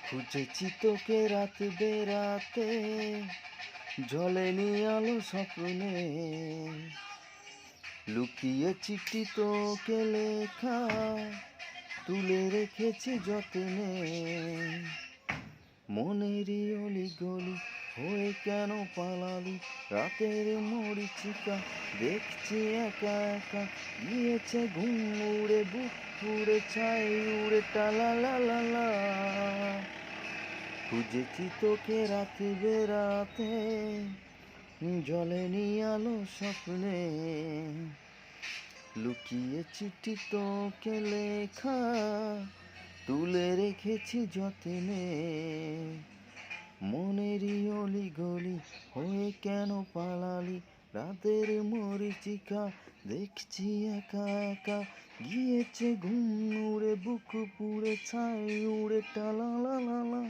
খুঁজেছি তোকে রাত বেরাতে, জ্বলেনি আলো স্বপ্নে, লুকিয়ে চিঠি তোকে লেখা, তুলে রেখেছি যত্নে। মনেরই অলি গলি হয়ে কেন পালালি, রাতের মরিচিকা দেখছি একা একা, গিয়েছে ঘুম উড়ে, বুক উড়ে, ছাই উড়ে, টালা লা লা লা। খুঁজেছি তোকে রাত বেরাতে, জ্বলেনি আলো স্বপ্নে, লুকিয়ে চিঠি তোকে লেখা, তুলে রেখেছি যত্নে। মনেরই অলি গলি হয়ে কেন পালালি, রাতের মরিচিকা দেখছি একা একা, গিয়েছে ঘুম উড়ে, বুক পুড়ে, ছাই উড়ে, টালা লা লা লা।